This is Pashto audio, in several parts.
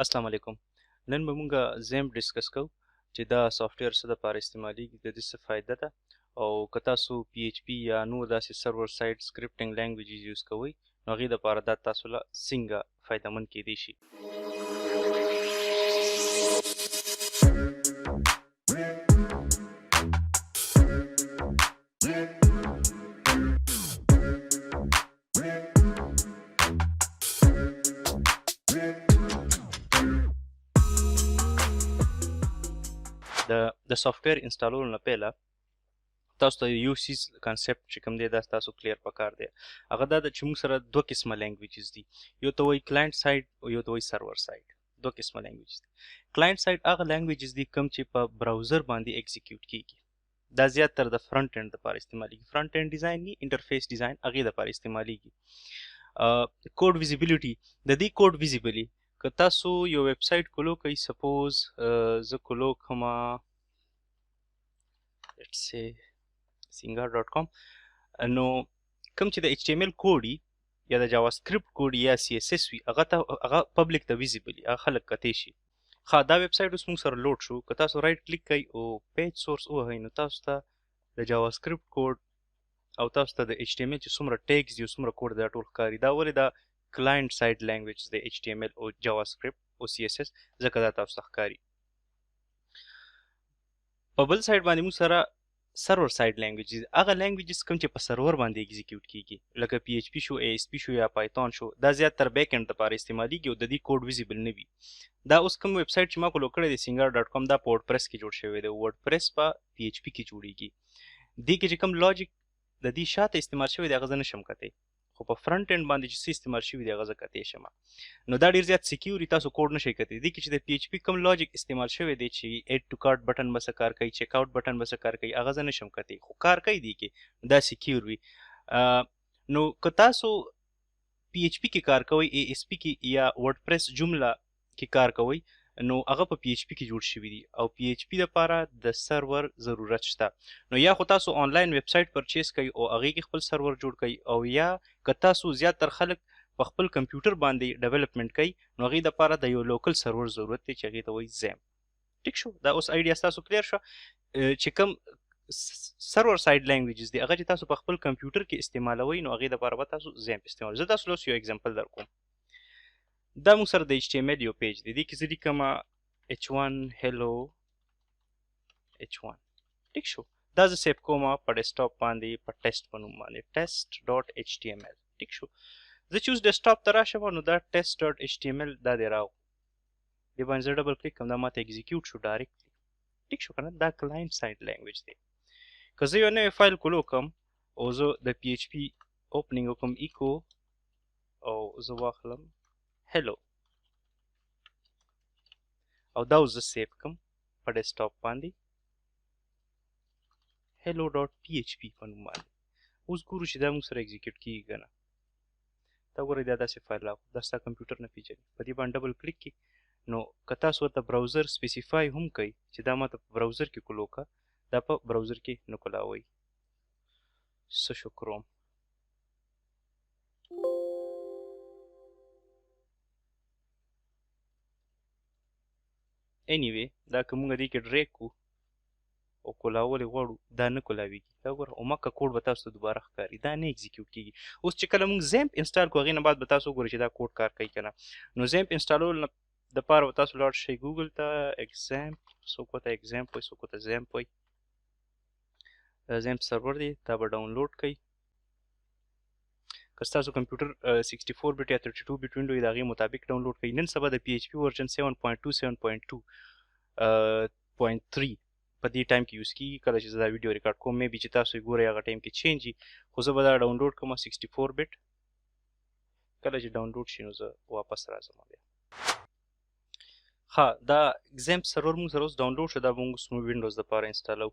السلام علیکم. نن به مونږه زیمپ ډسکس کوو چې دا سافټویر څه دپاره استعمالیږي، د دې څه فایده ده، او که تاسو پی ایچ پي یا نور داسې سرور سایډ سکرپټینګ لینګویجز یوز کوئ نو هغې دپاره دا تاسو له څنګه فایدهمند کیدی شي. د سافټویر انسټالولو نه پیله تاسو ته یو سیز کانسپټ چې کوم دی دا تاسو کلیر پکار دی. هغه دا ده چې موږ سره دوه قسمه لینګویجز دي، یو ته وایي کلاینټ سایډ او یو ته وایي سرور سایډ. دوه قسمه لینګویجز دي. کلاینټ سایډ هغه لینګویجز دي کوم چې په براوزر باندې ایگزیکیوټ کیږي. دا زیاتره د فرنٹ اینډ لپاره استعمالیږي. فرنٹ اینډ ډیزاین نی انټرفیس ډیزاین هغې لپاره استعمالیږي. کوډ ویزیبیلیټي، د دې کوډ ویزیبلی که تاسو یو ویب سایټ کولو کوئ، سپوز زه کولو کومه لیټس سی singer.com، نو کوم چې د ایچ ټي ایم ایل کوډ یا د جاوا سکرپټ کوډ یا سی اس اس وي هغه پبلک ته ویزیبلی هغه خلک کتی شي. ښه، دا ویب سایټ اوس موږ سره لوډ شو، که تاسو رایټ کلیک کوئ او پیج سورس ووهئ نو تاسو ته د جاوا سکرپټ کوډ او تاسو ته د ایچ ټي ایم ایل چې څومره ټیګز دي او څومره کوډ دا ټول ښکاري. دا ولې دا کلاینټ سایډ لینګویج د ایچ ټي ایم ایل او جاوا سکرپټ او سی اس اس ځکه دا تاسو ته ښکاري. په بل سایډ باندې موږ سره سرور سایډ لینګویجز، هغه لینګویجز کوم چې په سرور باندې ایگزیکیوټ کیږي، لکه پی ایچ پی شو، اے اس پی شو یا پایتون شو. دا زیاتره بیک اینډ لپاره استعمالیږي او د دې کوډ ویزیبل نه وي. دا اوس کوم ویب سایټ چې ما فالو کړی دی singer.com، دا په ورډپریس کې جوړ شوی دی. ورډپریس په پی ایچ پی کې جوړیږي. دې کې چې کوم لاجیک د دې شاته استعمال شوی دی هغه زه نشم کتی، خو په فرنٹ اینډ باندې چې څه استعمال شوي دی هغه زه کتی شم. نو دا ډیر زیات سکیور، تاسو کوډ نشئ کتی. دې کې چې د پی ایچ پی کوم لاجیک استعمال شوی دی چې ایډ ټو کارت بټن به څه کار کوي، چیک آوټ بټن به څه کار کوي، هغه زه نشم کتی، خو کار کوي دی کې دا سکیور وي. نو که تاسو پی ایچ پی کې کار کوئ، اے اس پی کې یا ورډپریس جمله کې کار کوئ، نو هغه په پی ایچ پی کې جوړ شوي دي او پی ایچ پی لپاره د سرور ضرورت شته. نو یا خو تاسو آنلاین ویب سایټ پرچیز کوئ او هغې کې خپل سرور جوړ کوئ، او یا که تاسو زیاتر خلک په خپل کمپیوټر باندې ډیولپمنټ کوي نو هغې دپاره د یو لوکل سرور ضرورت دی چې هغې ته وایي زیمپ. ټیک شو، دا اوس آیډیا ستاسو کلیر شوه چې کوم سرور سایډ لینګویجز دي هغه چې تاسو په خپل کمپیوټر کې استعمالوئ نو هغې دپاره به تاسو زیمپ استعمالوئ. زه تاسو له اوس یو اګزامپل در کوم. دا موږ سره د ایچ ټي ایم ایل یو پیج دی، دې کې زه لیکمه h1 hello h1. ټیک شو، دا زه سیف کومه په ډیسکټاپ باندې په ټیسټ په نوم باندې test.html. ټیک شو، زه چې اوس ډیسکټاپ ته راشم نو دا test.html دا دی راغو، دې باندې زه ډبل کلیک کوم دا ماته ایگزیکیوټ شو ډایرکټلی. ټیک شو که نه، دا کلاینټ سایډ لینګویج دی. که زه یو نوی فایل کولو کوم او زه د پی ایچ پی اوپننګ وکړم ایکو او زه واخلم hello او دا اوس زه سیف کړم په ډیسکټاپ باندې hello.php په نوم باندې. اوس ګورو چې دا موږ سره ایگزیکیوټ کیږي که نه. دا ګورئ دا داسې فایل راغو، دا ستا کمپیوټر نه پیژني. په دې باندې ډبل کلیک کړي نو که تاسو ورته براوزر سپیسیفای هم کوئ چې دا ماته په براوزر کې کولو که، دا په براوزر کې نه کولاوئ. څه شو کروم. anyway دا که موږ دې کې ډریک کړو او کولاول یې غواړو دا نه کولاویږي. دا ګوره اومکه کوډ به تاسو ته دوباره ښکاري، دا نه ایگزیکیوټ کیږي. اوس چې کله موږ زیمپ انسټال کړو هغې نه بعد به تاسو وګورئ چې دا کوډ کار کوي که نه. نو زیمپ انسټالولو دپاره به تاسو لاړ شئ ګوګل ته، Xampp، څوک ورته Xampp وایي څوک ورته زیمپ وایي. زیمپ سرور دی، دا به ډاونلوډ کوئ. که ستاسو کمپیوټر 64 بیټ یا 32 بیټ وینډو د هغې مطابق ډاونلوډ کوئ. نن سبا د پی ایچ پی ورژن 7.2 7.2.3 په دې ټایم کې یوز کیږي. کله چې زه دا ویډیو ریکارډ کوم مې بي چې تاسو یې ګورئ هغه ټایم کې چینج وي، خو زه به دا ډاونلوډ کوم 64 بیټ. کله چې ډاونلوډ شي نو زه واپس راځم بیا. ښه، دا زیمپ سرور موږ سره اوس ډاونلوډ شو، دا به موږ اوس وینډوز دپاره انسټالو.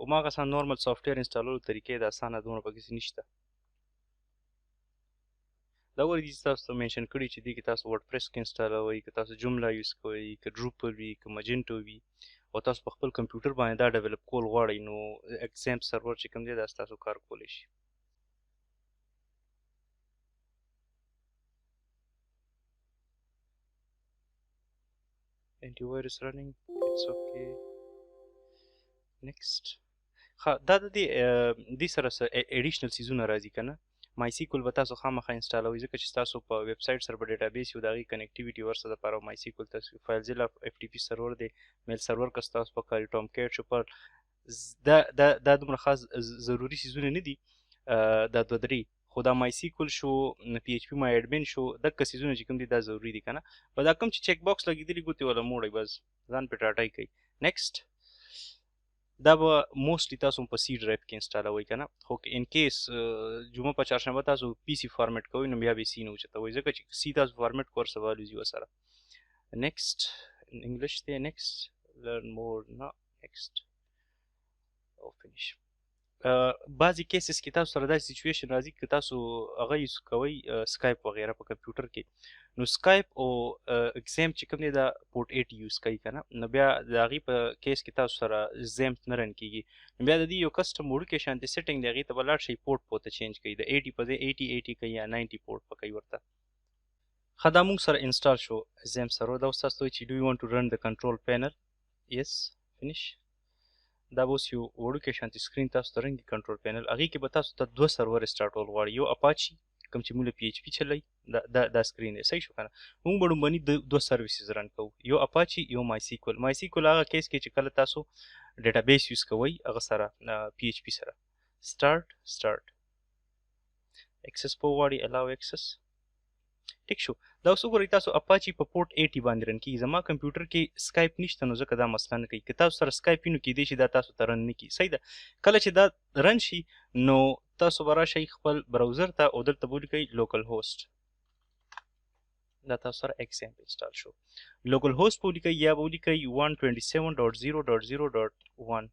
هماغه سان نورمل سافټویر انسټالولو طریقې د اسانه دومره پکې نشته. دا ولې دي چې تاسو ته مینشن کړي چې دې کې تاسو ورډپریس کې انسټالوئ، که تاسو جمله یوز کوئ، که ډروپل وي، که مجنټو وي، او تاسو په خپل کمپیوټر باندې دا ډیولپ کول غواړئ نو زیمپ سرور چې کوم دی دا ستاسو کار کولی شي. antivirus running, it's okay. next دا د دې سره اډیشنل سیزونه راځي کنه مای سیکول به تاسو خامخا انسټالوئ ځکه چې تاسو په ویب سایټ سره به ډیټابیس یو د هغې کنیکټیویټي ورسره دپاره مای سیکول تاسو فایلزیلا اف ټي پي سرور دی میل سرور که ستاسو په کار ټام کیټ شو پر دا دومره خاص ضروري سیزونه نه دي دا دوه درې خو دا مای سیکول شو پی ایچ پی مای اډمن شو دغه سیزونه چې کوم دي دا ضروري دي کنه په دا کوم چې چیک باکس لګېدلي ګوتې والا موړئ بس ځان پې ټاټی کوي نیکسټ دا به موستلی تاسو په سی ډرایو کې انسټالوئ که نه خو ان کیس جمعه په چهارشنبه تاسو پی سی فارمیټ کوئ نو بیا به سي نه اوچتوئ ځکه چې سی تاسو فارمیټ کور سوال وځي ورسره نیکسټ انګلیش دی نیکسټ لرن مور نه نیکسټ او فینیش بعضې کیسز کې تاسو سره داسې سچویشن راځي که تاسو هغه یوز کوئ سکایپ وغیره په کمپیوټر کې نو سکایپ او Xampp چې کوم دی دا پورټ 8 یوز کوي که نه نو بیا د هغې په کیس کې تاسو سره Xampp نه رن کېږي نو بیا د دې یو کسټم وړوکی شانتې سیټنګ دی هغې ته به لاړ شئ پورټ پورته چینج کوي د 80 په ځای 80 کوي یا 90 پورټ په کوي ورته ښه دا موږ سره انسټال شو Xampp سرور دا اوس تاسو ته چې do you want to run the control panel yes finish دا به اوس یو وړوکی شانتې سکرین تاسو ته رنګي کنټرول پینل هغې کې به تاسو ته دوه سرور اسټارټول غواړي یو اپاچي کوم چې موږ له پی ایچ پي چلوي دا سکرین دی صحیح شو که نه موږ به لومبني دوه سرویسز رن کوو یو اپاچي یو مای سیکول هغه کیس کې چې کله تاسو ډیټابیس یوز کوئ هغه سره پی ایچ پي سره سټارټ اکسس په غواړي الاو اکسس ټیک شو دا اوس وګورئ تاسو اپاچي په پورټ 80 باندې رن کېږي زما کمپیوټر کې سکایپ نشته نو ځکه دا مسله نه کوي که تاسو سره سکایپ وي نو کیدای شي دا تاسو ته رن نه کړي صحیح ده کله چې دا رن شي نو تاسو به راشئ خپل براوزر ته او دلته به ولیکئ لوکل هوسټ دا تاسو سره Xampp انسټال شو لوکل هوسټ به ولیکئ یا به ولیکئ 127.0.0.1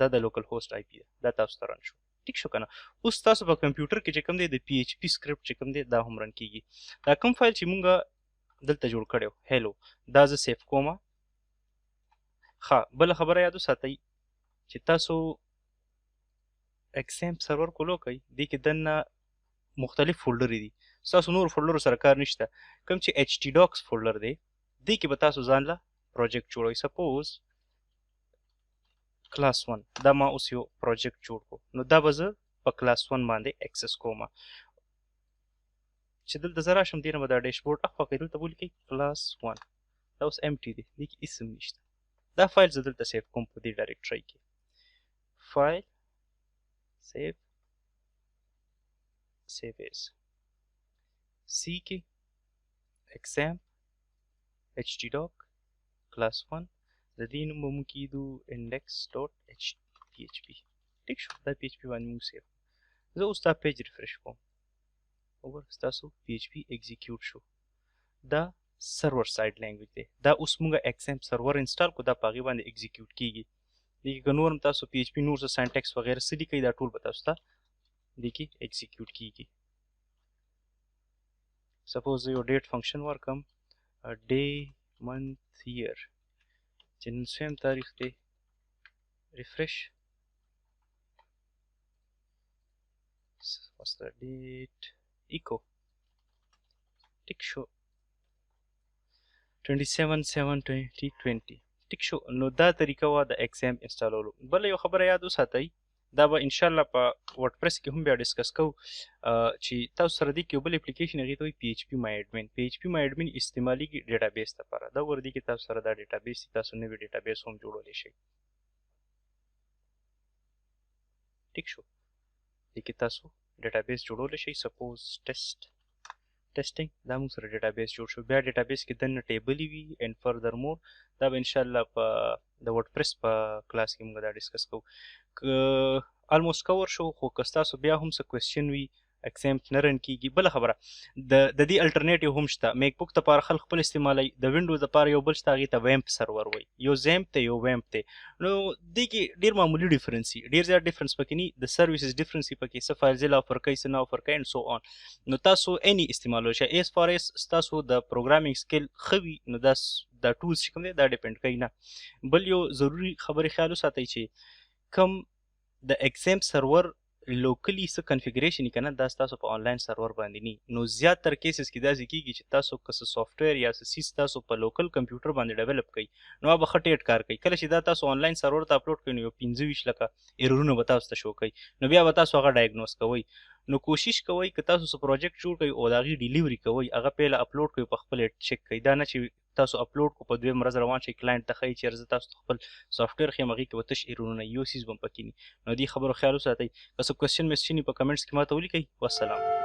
دا د لوکل هوسټ آی پي ده دا تاسو ته رن شو ټیک شو که نه اوس تاسو په کمپیوټر کې چې کوم دی د پی ایچ پي سکرپټ چې کوم دی دا هم رن کېږي دا کوم فایل چې مونږ دلته جوړ کړی و هیلو دا زه سیف کومه ښه بله خبره یاد وساتئ چې تاسو Xampp سرور کولو کوئ دې کې دننه مختلف فولډرې دي ستاسو نور فولډرو سره کار نشته کوم چې ایچ ټي ډاکس فولډر دی دې کې به تاسو ځان له پروجیکټ جوړوئ سپوز کلاس 1 دا ما اوس یو پروجیکټ جوړ کو نو دا به زه په کلاس 1 باندې اکسس کوم چې دلته زه راشم دې نه به دا ډیشبورډ اخوا کوي دلته به ولیکئ کلاس 1 دا اوس امټي دی دې کې هېڅ هم نشته دا فایل زه دلته سیف کوم په دې ډایرکټرۍ کې فایل سیف ایز سی کې Xampp htdoc کلاس 1 د دې نوم به موږ کیدو index.php ټیک شو دا پی ایچ پي باندې موږ سیف زه اوس دا پیج ریفرش کوم وګوره ستاسو پی ایچ پي ایگزیکیوټ شو دا سرور سایډ لینګویج دی دا اوس موږ Xampp سرور انسټال کو دا په هغې باندې ایگزیکیوټ کیږي دې کې که نور هم تاسو پی ایچ پي نور څه سینټیکس وغیره څه لیکئ دا ټول به تاسو ته دې کې ایگزیکیوټ کیږي سپوز زه یو ډیټ فنکشن ورکم ډے منث year چې نن څویم تاریخ دی ریفرش what's the date echo ټیک شو 27/7/2020 ټیک شو نو دا طریقه وه د Xampp انسټالولو بله یو خبره یاد وساتئ دا به انشاءالله په ورډپریس کې هم بیا ډسکس کوو چې تاسو سره دې کې یو بل اپلیکیشن هغې ته وایي پی ایچ پي مای اډمن پی ایچ پي مای اډمن استعمالیږي ډیټابیس لپاره دا وګوره دې کې تاسو سره دا ډیټابیس دي تاسو نوی ډیټابیس هم جوړولی شئ ټیک شو دې کې تاسو ډیټابیس جوړولی شئ سپوز ټیسټینګ دا موږ سره ډیټابیس جوړ شو بیا ډیټابیس کې دننه ټیبلې وي اینډ فردر مور دا به انشاءالله په د ورډپریس په کلاس کې موږ دا ډسکس کوو که الموست کور شو خو که ستاسو بیا هم څه کوېسچن وي Xampp نه رن کېږي بله خبره د دې الټرنیټیو هم شته میک بک دپاره خلک خپل استعمالوي د وینډوز دپاره یو بل شته هغې ته ویمپ سرور وایي یو Xampp دی یو ویمپ دی نو دې کې ډېر معمولي ډیفرنس وي ډېر زیات ډیفرنس پکې نه د سرویسز ډیفرنس وي پکې څه فایلزیلا افر کوي څه نه افر کوي اینډ سو آن نو تاسو اني استعمالولی شئ ایز فار ایز ستاسو د پروګرامینګ سکل ښه وي نو دا ټولز چې کوم دی دا ډیپینډ کوي نه بل یو ضروري خبرې خیال وساتئ چې کم د Xampp سرور لوکلی څه کنفیګریشن یې که نه دا ستاسو په آنلاین سرور باندې نه نو زیاتر کیسز کې داسې کېږي چې تاسو که څه سافټویر یا څه سیز تاسو په لوکل کمپیوټر باندې ډیولپ کوئ نو هغه به ښه ټیټ کار کوي کله چې دا تاسو آنلاین سرور ته اپلوډ کوئ نو یو 25 لکه ایرورونه به تاسو ته شو کوي نو بیا به تاسو هغه ډایګنوز کوئ نو کوشش کوئ که تاسو څه پروجیکټ جوړ کوئ او د هغې ډیلیوري کوئ هغه پهله اپلوډ کوئ په خپل چیک کوئ دا نه چې تاسو اپلوډ کو په دویم ورځ روان شئ کلاینټ ته ښایي چې زه تاسو ته خپل سافټویر ښیم هغې کې به تش ایرورونه یو سیز به هم پکې ني نو دې خبرو خیال وساتئ که څه کوېسچن مسچن په کمنټس کې ما ته ولیکئ والسلام